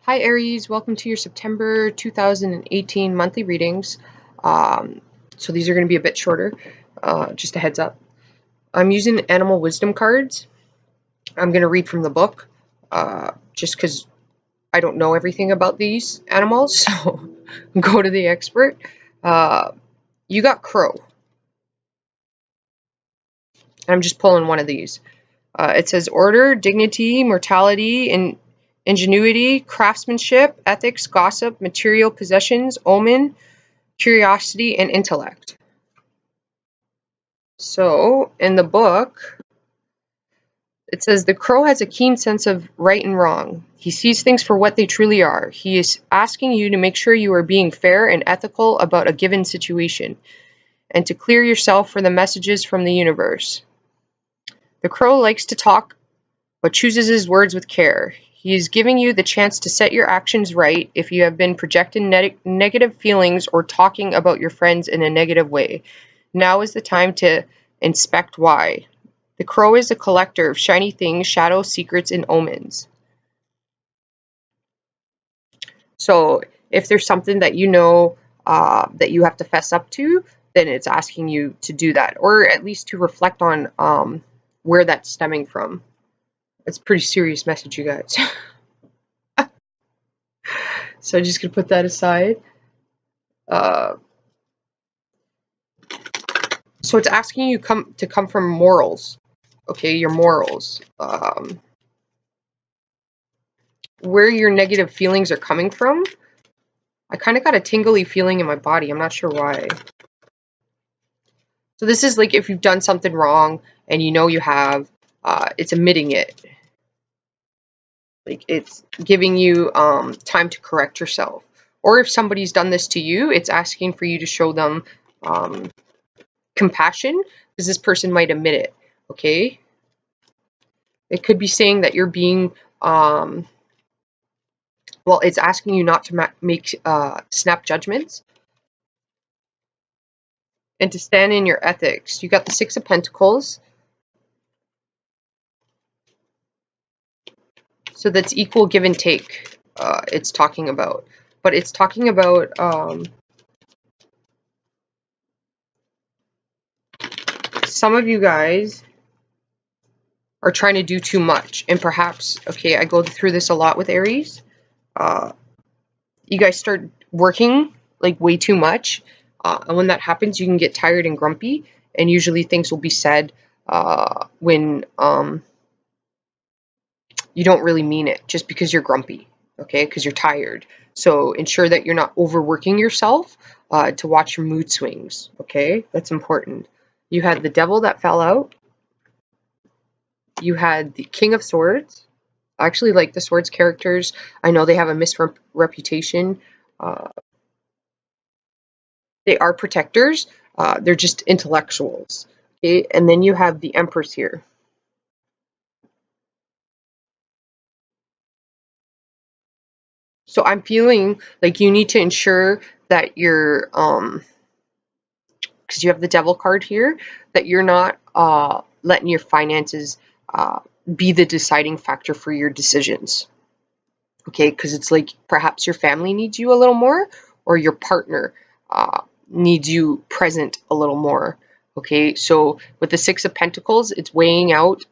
Hi Aries, welcome to your September 2018 monthly readings. So these are going to be a bit shorter, just a heads up. I'm using animal wisdom cards. I'm going to read from the book, just because I don't know everything about these animals, so go to the expert. You got crow. I'm just pulling one of these. It says order, dignity, mortality, and ingenuity, craftsmanship, ethics, gossip, material possessions, omen, curiosity, and intellect. So, in the book, it says the crow has a keen sense of right and wrong. He sees things for what they truly are. He is asking you to make sure you are being fair and ethical about a given situation, and to clear yourself for the messages from the universe. The crow likes to talk, but chooses his words with care. He is giving you the chance to set your actions right if you have been projecting negative feelings or talking about your friends in a negative way. Now is the time to inspect why. The crow is a collector of shiny things, shadows, secrets, and omens. So if there's something that you know that you have to fess up to, then it's asking you to do that, or at least to reflect on where that's stemming from. It's a pretty serious message, you guys. So I'm just going to put that aside. So it's asking you to come from morals. Okay, your morals. Where your negative feelings are coming from. I kind of got a tingly feeling in my body. I'm not sure why. So this is like if you've done something wrong and you know you have, it's admitting it. Like it's giving you time to correct yourself. Or if somebody's done this to you, it's asking for you to show them compassion because this person might admit it. Okay? It could be saying that you're being, well, it's asking you not to make snap judgments and to stand in your ethics. You got the Six of Pentacles. So that's equal give and take, it's talking about. But it's talking about some of you guys are trying to do too much. And perhaps, okay, I go through this a lot with Aries. You guys start working like way too much. And when that happens, you can get tired and grumpy. And usually things will be said when you don't really mean it just because you're grumpy, okay, because you're tired. So ensure that you're not overworking yourself to watch your mood swings, okay? That's important. You had the Devil that fell out. You had the King of Swords. I actually like the Swords characters. I know they have a misreputation. They are protectors. They're just intellectuals, okay? And then you have the Empress here. So I'm feeling like you need to ensure that you're, because you have the Devil card here, that you're not letting your finances be the deciding factor for your decisions. Okay, because it's like perhaps your family needs you a little more, or your partner needs you present a little more. Okay, so with the Six of Pentacles, it's weighing out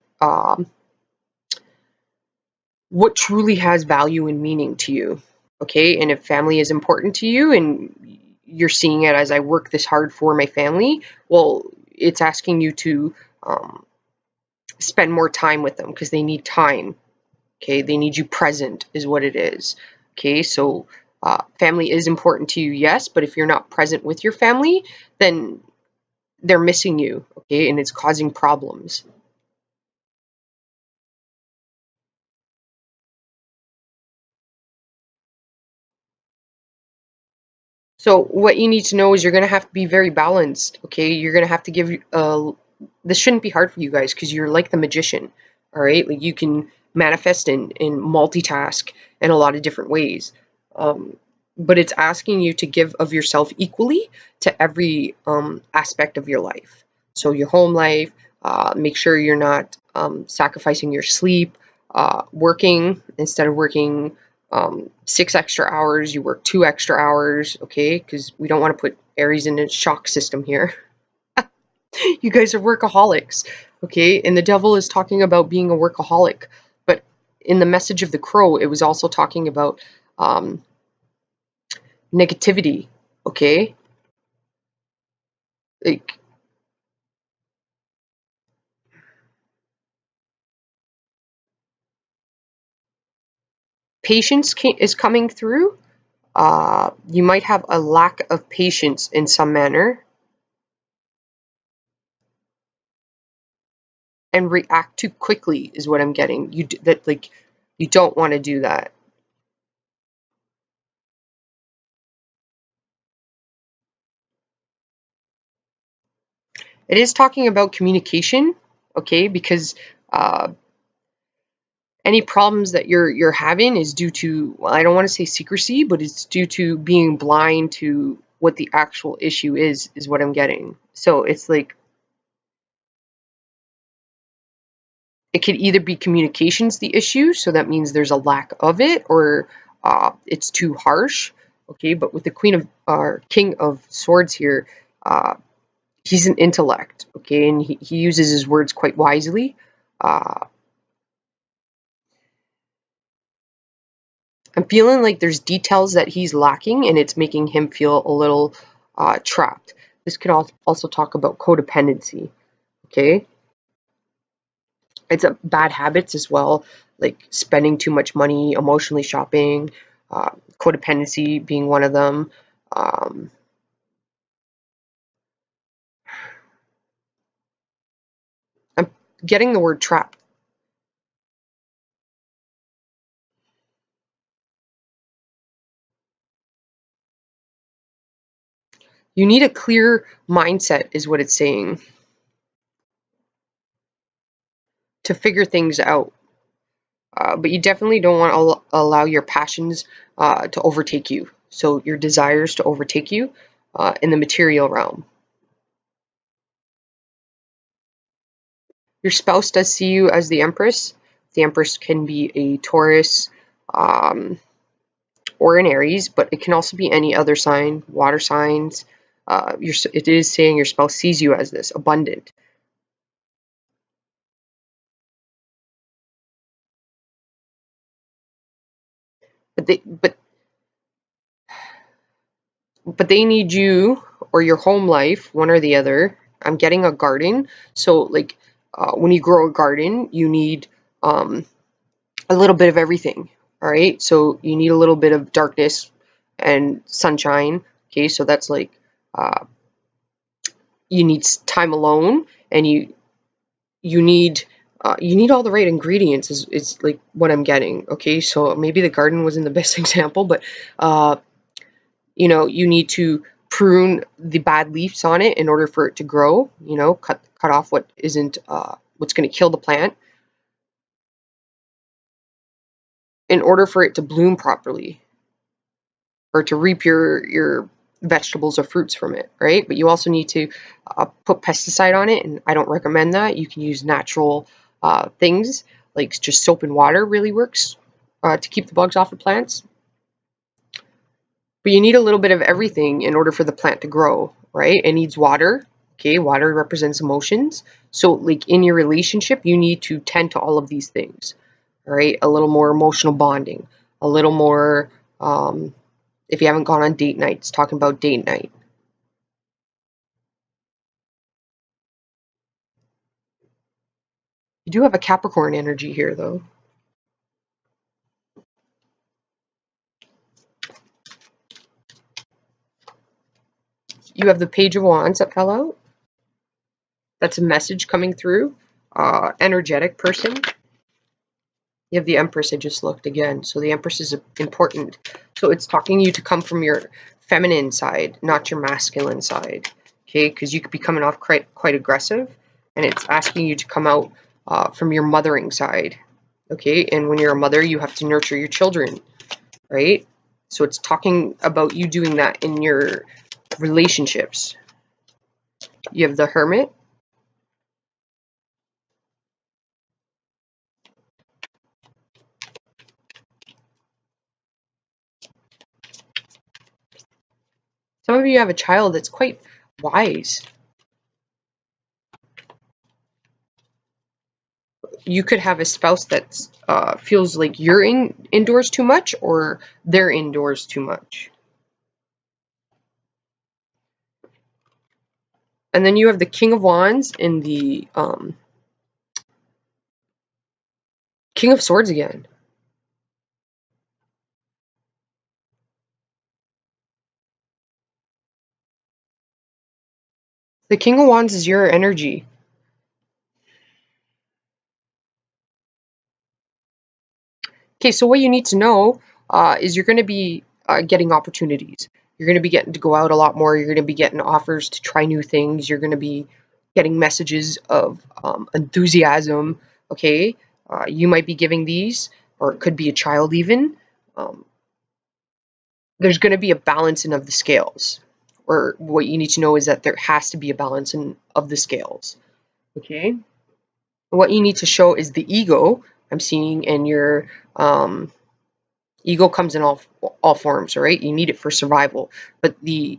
what truly has value and meaning to you. Okay, and if family is important to you and you're seeing it as I work this hard for my family, well, it's asking you to spend more time with them because they need time. Okay, they need you present is what it is. Okay, so family is important to you, yes, but if you're not present with your family, then they're missing you, okay, and it's causing problems. So what you need to know is you're going to have to be very balanced, okay? You're going to have to give, this shouldn't be hard for you guys because you're like the magician, all right? Like you can manifest and multitask in a lot of different ways. But it's asking you to give of yourself equally to every aspect of your life. So your home life, make sure you're not sacrificing your sleep, working instead of working 6 extra hours, you work 2 extra hours, okay? Because we don't want to put Aries in a shock system here. You guys are workaholics, okay? And the devil is talking about being a workaholic. But in the message of the crow, it was also talking about negativity, okay? Like, patience is coming through. You might have a lack of patience in some manner and react too quickly is what I'm getting. You don't want to do that. It is talking about communication, okay? Because uh, any problems that you're having is due to, well, I don't want to say secrecy, but it's due to being blind to what the actual issue is what I'm getting. So it's like it could either be communications the issue, so that means there's a lack of it, or it's too harsh. Okay, but with the Queen of King of Swords here, uh, he's an intellect. Okay, and he uses his words quite wisely. Uh, I'm feeling like there's details that he's lacking, and it's making him feel a little trapped. This could also talk about codependency. Okay, it's a bad habits as well, like spending too much money, emotionally shopping, uh, codependency being one of them. Um, I'm getting the word trapped. You need a clear mindset, is what it's saying, to figure things out. But you definitely don't want to allow your passions to overtake you. So your desires to overtake you in the material realm. Your spouse does see you as the Empress. The Empress can be a Taurus um, or an Aries, but it can also be any other sign, water signs. It is saying your spouse sees you as this abundant. But they need you or your home life, one or the other. I'm getting a garden, so like when you grow a garden, you need um, a little bit of everything. All right, so you need a little bit of darkness and sunshine. Okay, so that's like uh, you need time alone, and you need all the right ingredients. Is like what I'm getting. Okay, so maybe the garden wasn't the best example, but uh, you need to prune the bad leaves on it in order for it to grow. Cut off what isn't what's going to kill the plant in order for it to bloom properly or to reap your vegetables or fruits from it, right? But you also need to put pesticide on it, and I don't recommend that. You can use natural things like just soap and water really works to keep the bugs off the plants. But you need a little bit of everything in order for the plant to grow, right? It needs water. Okay, water represents emotions. So, like in your relationship, you need to tend to all of these things, all right? A little more emotional bonding, a little more, if you haven't gone on date nights, talking about date night. You do have a Capricorn energy here, though. You have the Page of Wands that fell out. That's a message coming through. Energetic person. You have the Empress. I just looked again. So the Empress is important. So it's talking you to come from your feminine side, not your masculine side. Okay, because you could be coming off quite aggressive, and it's asking you to come out from your mothering side. Okay, and when you're a mother, you have to nurture your children, right? So it's talking about you doing that in your relationships. You have the Hermit. Some of you have a child that's quite wise. You could have a spouse that feels like you're indoors too much, or they're indoors too much. And then you have the King of Wands and the King of Swords again. The King of Wands is your energy. Okay, so what you need to know is you're going to be getting opportunities. You're going to be getting to go out a lot more. You're going to be getting offers to try new things. You're going to be getting messages of enthusiasm. Okay, you might be giving these, or it could be a child even. Um, there's going to be a balancing of the scales. Or what you need to know is that there has to be a balancing of the scales. Okay, what you need to show is the ego. I'm seeing in your ego comes in all forms, right? You need it for survival. But the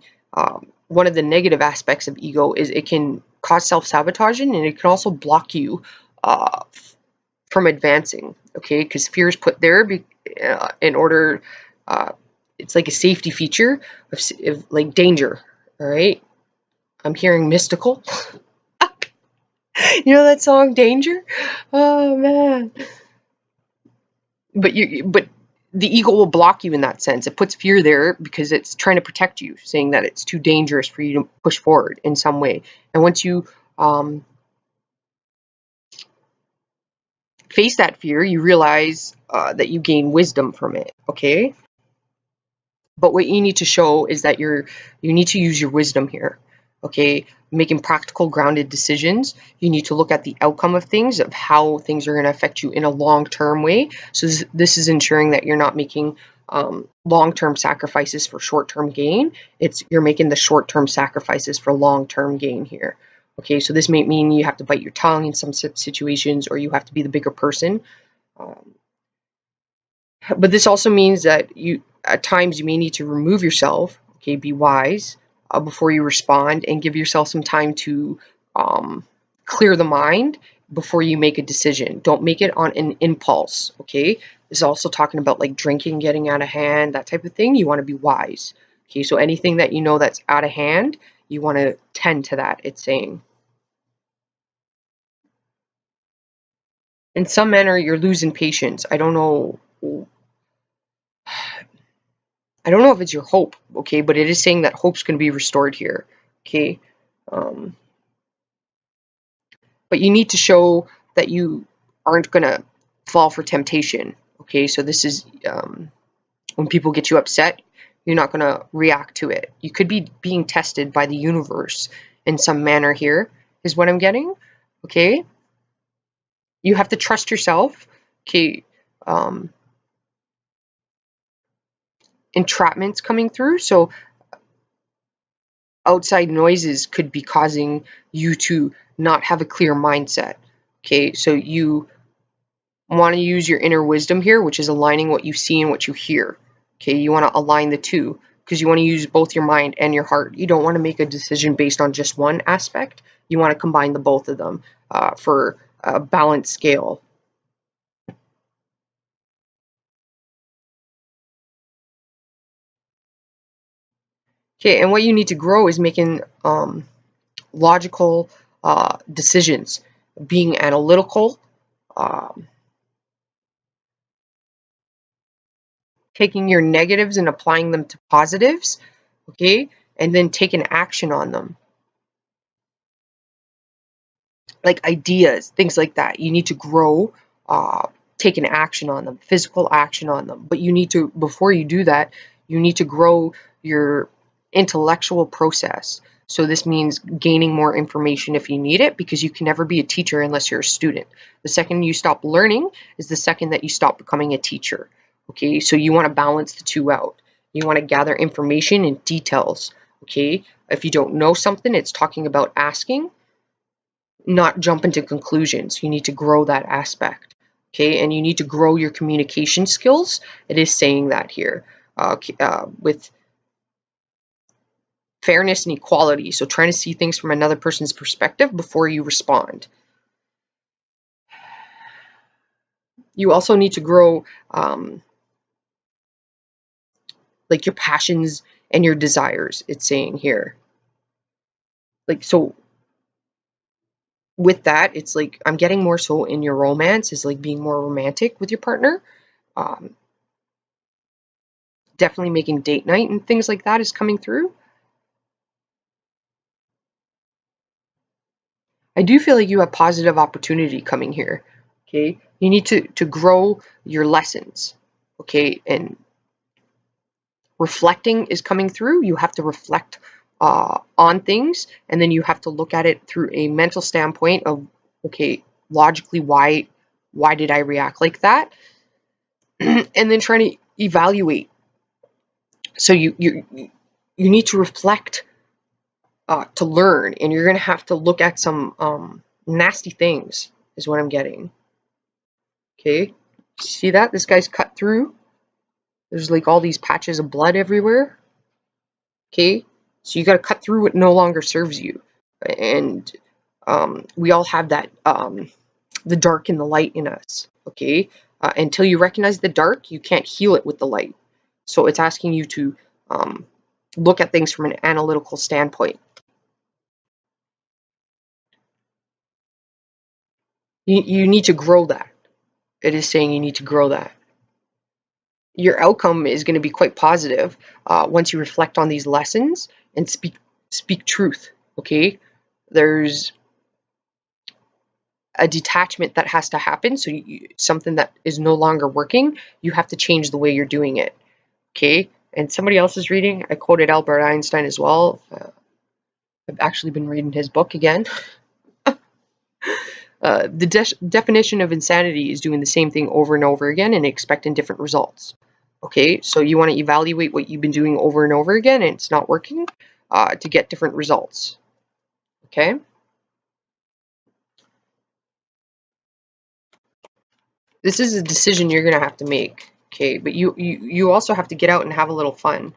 one of the negative aspects of ego is it can cause self-sabotaging, and it can also block you from advancing. Okay, because fear is put there in order. It's like a safety feature of like danger. All right, I'm hearing mystical. You know that song Danger? Oh man. But the ego will block you in that sense. It puts fear there because it's trying to protect you, saying that it's too dangerous for you to push forward in some way. And once you face that fear, you realize that you gain wisdom from it. Okay. But what you need to show is that you need to use your wisdom here. Okay, making practical, grounded decisions. You need to look at the outcome of things, of how things are going to affect you in a long-term way. So this is ensuring that you're not making long-term sacrifices for short-term gain. You're making the short-term sacrifices for long-term gain here. Okay, so this may mean you have to bite your tongue in some situations, or you have to be the bigger person. But this also means that at times you may need to remove yourself. Okay, be wise before you respond, and give yourself some time to clear the mind before you make a decision. Don't make it on an impulse. Okay, this is also talking about like drinking getting out of hand, that type of thing. You want to be wise. Okay, so anything that you know that's out of hand, you want to tend to that, it's saying. In some manner, you're losing patience. I don't know if it's your hope, okay, but it is saying that hope's going to be restored here, okay. Um, but you need to show that you aren't going to fall for temptation, okay. So this is when people get you upset, you're not going to react to it. You could be being tested by the universe in some manner here, is what I'm getting, okay. You have to trust yourself, okay. Entrapment's coming through, so outside noises could be causing you to not have a clear mindset. Okay, so you want to use your inner wisdom here, which is aligning what you see and what you hear. Okay, you want to align the two because you want to use both your mind and your heart. You don't want to make a decision based on just one aspect. You want to combine the both of them for a balanced scale. Okay, and what you need to grow is making logical decisions, being analytical, um, taking your negatives and applying them to positives, okay, and then taking action on them. Like ideas, things like that. You need to grow, taking action on them, physical action on them. But you need to, before you do that, you need to grow your intellectual process. So this means gaining more information if you need it, because you can never be a teacher unless you're a student. The second you stop learning is the second that you stop becoming a teacher. Okay, so you want to balance the two out. You want to gather information and details. Okay, if you don't know something, it's talking about asking, not jump into conclusions. You need to grow that aspect. Okay, and you need to grow your communication skills. It is saying that here with fairness and equality. So trying to see things from another person's perspective before you respond. You also need to grow like your passions and your desires, it's saying here. Like, so with that, it's like I'm getting more so in your romance is like being more romantic with your partner. Um, definitely making date night and things like that is coming through. I do feel like you have positive opportunity coming here. Okay, you need to grow your lessons. Okay, and reflecting is coming through. You have to reflect on things, and then you have to look at it through a mental standpoint of, okay, logically, why did I react like that, and then trying to evaluate. So you need to reflect to learn, and you're gonna have to look at some nasty things, is what I'm getting. Okay, see that this guy's cut through. There's like all these patches of blood everywhere. Okay, so you got to cut through what no longer serves you, and we all have that the dark and the light in us. Okay, until you recognize the dark, you can't heal it with the light. So it's asking you to look at things from an analytical standpoint. You need to grow that. It is saying you need to grow that. Your outcome is going to be quite positive once you reflect on these lessons and speak truth. Okay, there's a detachment that has to happen. So something that is no longer working, you have to change the way you're doing it. Okay. And somebody else is reading. I quoted Albert Einstein as well. I've actually been reading his book again. The definition of insanity is doing the same thing over and over again and expecting different results. Okay, so you want to evaluate what you've been doing over and over again and it's not working to get different results. Okay. This is a decision you're going to have to make. Okay, but you also have to get out and have a little fun.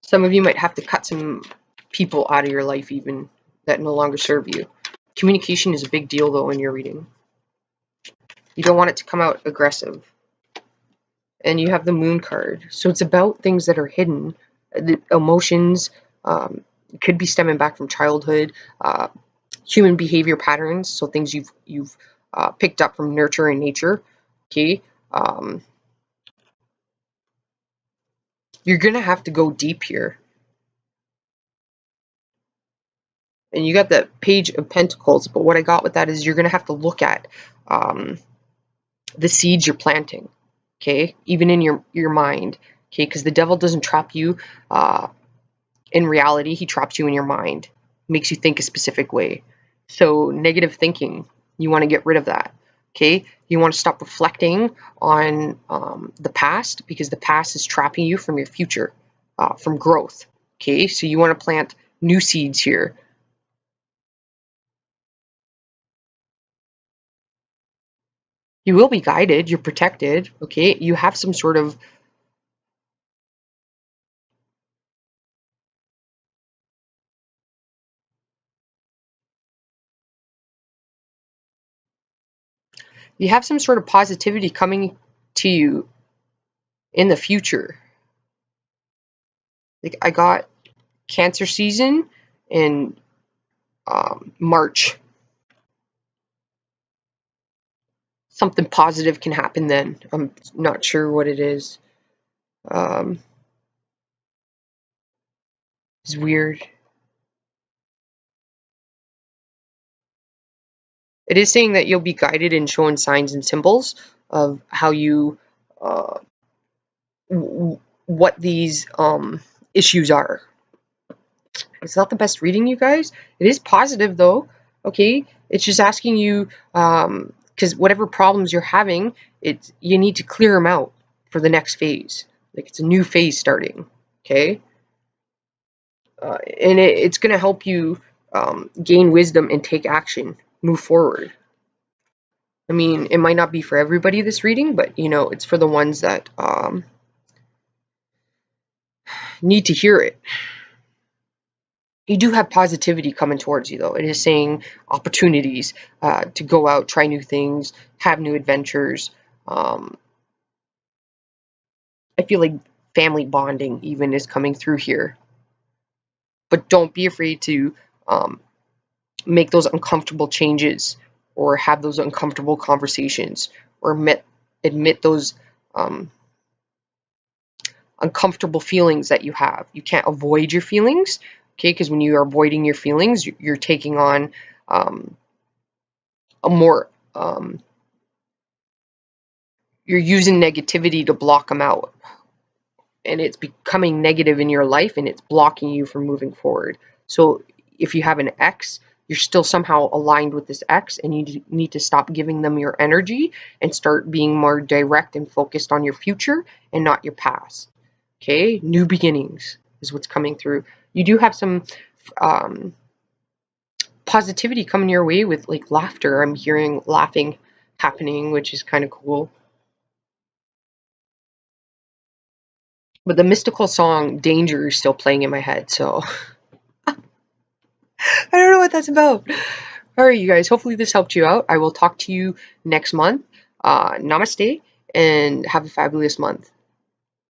Some of you might have to cut some people out of your life even that no longer serve you. Communication is a big deal though in your reading. You don't want it to come out aggressive. And you have the moon card. So it's about things that are hidden. The emotions could be stemming back from childhood, human behavior patterns, so things you've picked up from nurture and nature. Okay, you're gonna have to go deep here. And you got the Page of Pentacles, but what I got with that is you're gonna have to look at the seeds you're planting. Okay, even in your mind. Okay, because the devil doesn't trap you in reality; he traps you in your mind, makes you think a specific way. So negative thinking, you want to get rid of that. Okay, you want to stop reflecting on the past because the past is trapping you from your future, from growth. Okay, so you want to plant new seeds here. You will be guided, you're protected. Okay, you have some sort of positivity coming to you in the future. Like I got Cancer season in March. Something positive can happen then. I'm not sure what it is. It's weird. It is saying that you'll be guided and shown signs and symbols of how you, uh, what these issues are. It's not the best reading, you guys. It is positive though. Okay, it's just asking you because whatever problems you're having, you need to clear them out for the next phase. Like it's a new phase starting. Okay, and it's going to help you gain wisdom and take action, move forward. I mean, it might not be for everybody this reading, but you know, it's for the ones that need to hear it. You do have positivity coming towards you, though. It is saying opportunities to go out, try new things, have new adventures. I feel like family bonding even is coming through here. But don't be afraid to um, make those uncomfortable changes or have those uncomfortable conversations or admit those um, uncomfortable feelings that you have. You can't avoid your feelings, okay? Because when you are avoiding your feelings, you're taking on a more you're using negativity to block them out, and it's becoming negative in your life, and it's blocking you from moving forward. So if you have an ex, you're still somehow aligned with this ex, and you need to stop giving them your energy and start being more direct and focused on your future and not your past. Okay, new beginnings is what's coming through. You do have some um, positivity coming your way with like laughter. I'm hearing laughing happening, which is kind of cool. But the mystical song Danger is still playing in my head, so I don't know what that's about. All right, you guys, hopefully this helped you out. I will talk to you next month. Namaste and have a fabulous month.